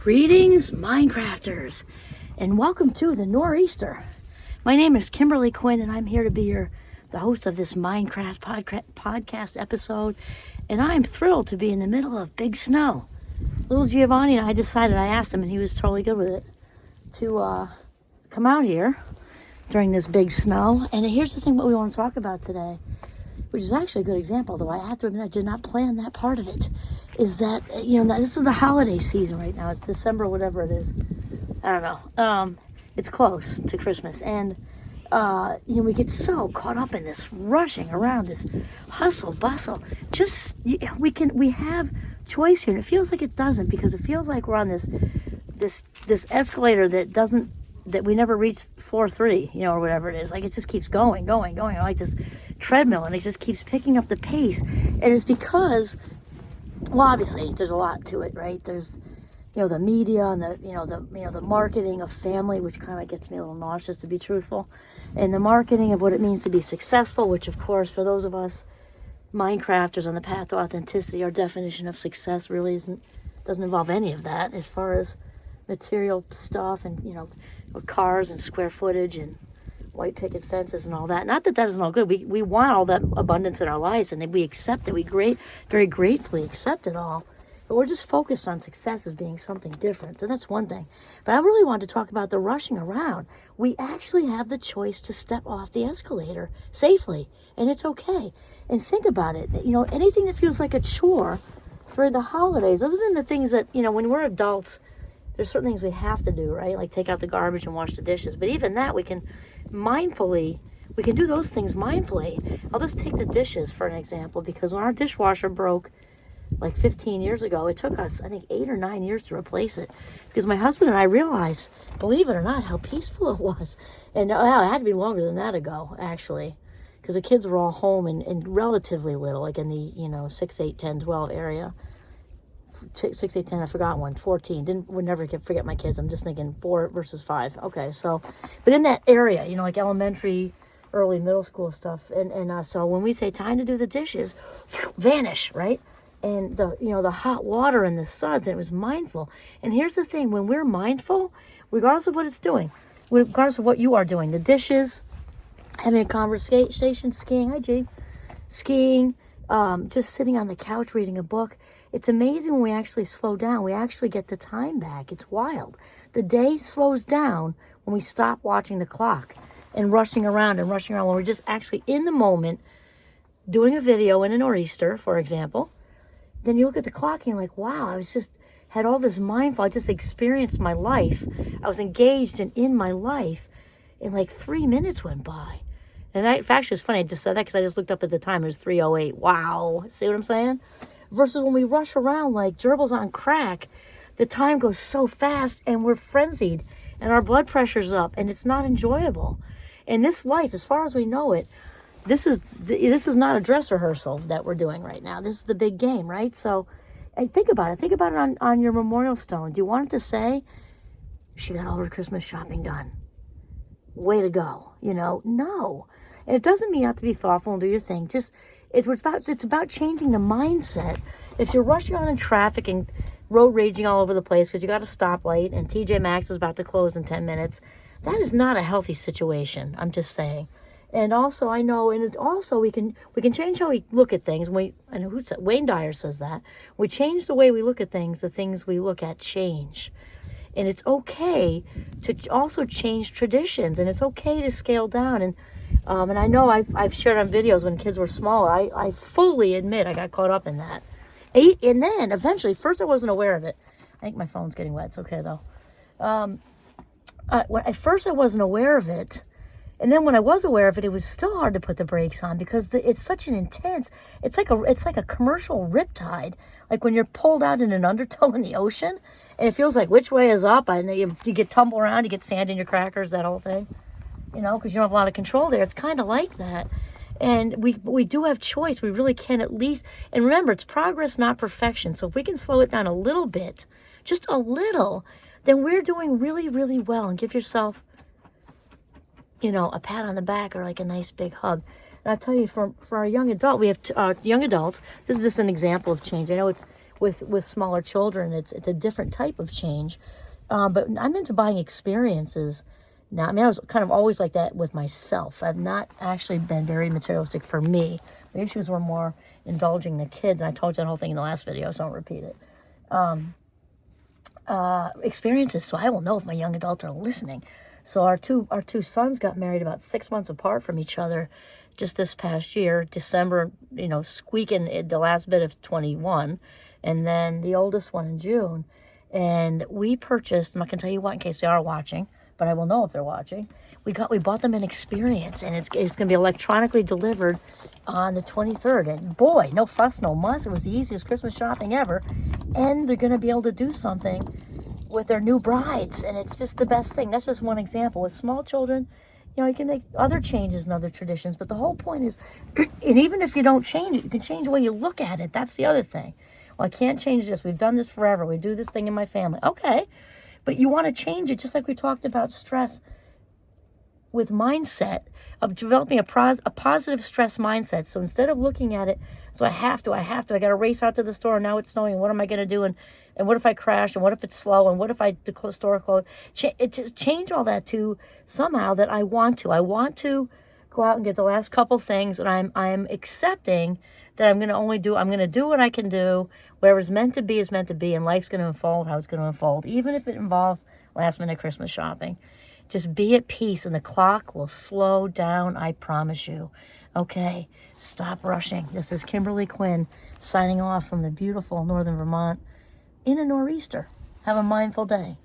Greetings, Minecrafters, and welcome to the Nor'easter. My name is Kimberly Quinn, and I'm here to be the host of this Minecraft podcast episode, and I'm thrilled to be in the middle of big snow. Little Giovanni and I decided, I asked him, and he was totally good with it, to come out here during this big snow. And here's the thing what we want to talk about today, which is actually a good example, though I have to admit I did not plan that part of it, is that, this is the holiday season right now. It's December, whatever it is. I don't know. It's close to Christmas. And, we get so caught up in this rushing around, this hustle, bustle. We have choice here. And it feels like it doesn't, because it feels like we're on this escalator that we never reach floor 3, or whatever it is. Like, it just keeps going, like this treadmill, and it just keeps picking up the pace. And it's because, well, obviously there's a lot to it, right? There's, the media and the marketing of family, which kind of gets me a little nauseous, to be truthful, and the marketing of what it means to be successful, which, of course, for those of us Minecrafters on the path to authenticity, our definition of success really doesn't involve any of that as far as material stuff and, cars and square footage and white picket fences and all that. Not that isn't all good. We want all that abundance in our lives, and we accept it. We very gratefully accept it all. But we're just focused on success as being something different. So that's one thing. But I really wanted to talk about the rushing around. We actually have the choice to step off the escalator safely, and it's okay. And think about it. Anything that feels like a chore for the holidays, other than the things that, when we're adults, there's certain things we have to do, right? Like take out the garbage and wash the dishes. But even that, we can do those things mindfully. I'll just take the dishes for an example, because when our dishwasher broke like 15 years ago, it took us, I think, 8 or 9 years to replace it, because my husband and I realized, believe it or not, how peaceful it was. And it had to be longer than that ago, actually, because the kids were all home and relatively little, like in the 6, 8, 10, 12 area. 6, 8, 10, I forgot one. 14. Would never forget my kids. I'm just thinking 4 versus 5. Okay, so, but in that area, like elementary, early middle school stuff, and so when we say time to do the dishes, vanish, right? And the hot water and the suds, and it was mindful. And here's the thing: when we're mindful, regardless of what it's doing, regardless of what you are doing, the dishes, having a conversation, skiing, hi G, skiing, just sitting on the couch reading a book. It's amazing when we actually slow down. We actually get the time back. It's wild. The day slows down when we stop watching the clock and rushing around, when we're just actually in the moment doing a video in a Nor'easter, for example. Then you look at the clock and you're like, wow, had all this mindful. I just experienced my life. I was engaged in my life, and like 3 minutes went by. And actually, it's funny I just said that because I just looked up at the time. It was 3:08. Wow. See what I'm saying? Versus when we rush around like gerbils on crack, the time goes so fast and we're frenzied and our blood pressure's up and it's not enjoyable. And this life, as far as we know it, this is not a dress rehearsal that we're doing right now. This is the big game, right? So think about it. Think about it on your memorial stone. Do you want it to say, she got all her Christmas shopping done? Way to go. No. And it doesn't mean you have to be thoughtful and do your thing. It's about changing the mindset. If you're rushing on in traffic and road raging all over the place because you got a stoplight and TJ Maxx is about to close in 10 minutes, that is not a healthy situation. I'm just saying. And also, I know, and it's also we can change how we look at things. Wayne Dyer says that we change the way we look at things. The things we look at change. And it's okay to also change traditions, and it's okay to scale down. And I know I've shared on videos when kids were smaller. I fully admit I got caught up in that. And then eventually, first I wasn't aware of it. I think my phone's getting wet. It's okay though. At first I wasn't aware of it. And then when I was aware of it, it was still hard to put the brakes on because it's such an intense. It's like a commercial riptide, like when you're pulled out in an undertow in the ocean, and it feels like which way is up. And you get tumble around, you get sand in your crackers, that whole thing, because you don't have a lot of control there. It's kind of like that, and we do have choice. We really can at least. And remember, it's progress, not perfection. So if we can slow it down a little bit, just a little, then we're doing really, really well. And give yourself a pat on the back or like a nice big hug. And I'll tell you, for our young adult, we have young adults. This is just an example of change. I know with smaller children, it's a different type of change. But I'm into buying experiences now. I mean, I was kind of always like that with myself. I've not actually been very materialistic for me. My issues were more indulging the kids, and I told you that whole thing in the last video, so I don't repeat it. Experiences, so I will know if my young adults are listening. So our two sons got married about 6 months apart from each other just this past year, December, squeaking the last bit of 21, and then the oldest one in June. And we purchased, I'm not going to tell you what in case they are watching, but I will know if they're watching. We bought them an experience, and it's going to be electronically delivered on the 23rd. And boy, no fuss, no muss. It was the easiest Christmas shopping ever. And they're going to be able to do something with their new brides, and it's just the best thing. That's just one example. With small children, you can make other changes and other traditions, but the whole point is, and even if you don't change it, you can change the way you look at it. That's the other thing. Well, I can't change this. We've done this forever. We do this thing in my family. Okay, but you want to change it, just like we talked about stress with mindset, of developing a positive stress mindset. So instead of looking at it, so I got to race out to the store, and now it's snowing, what am I going to do? And what if I crash? And what if it's slow? And what if the store closed? Change all that to somehow that I want to go out and get the last couple things, and I'm accepting that I'm going to do what I can do. Whatever's meant to be is meant to be, and life's going to unfold how it's going to unfold, even if it involves last minute Christmas shopping. Just be at peace, and the clock will slow down, I promise you. Okay, stop rushing. This is Kimberly Quinn signing off from the beautiful northern Vermont in a nor'easter. Have a mindful day.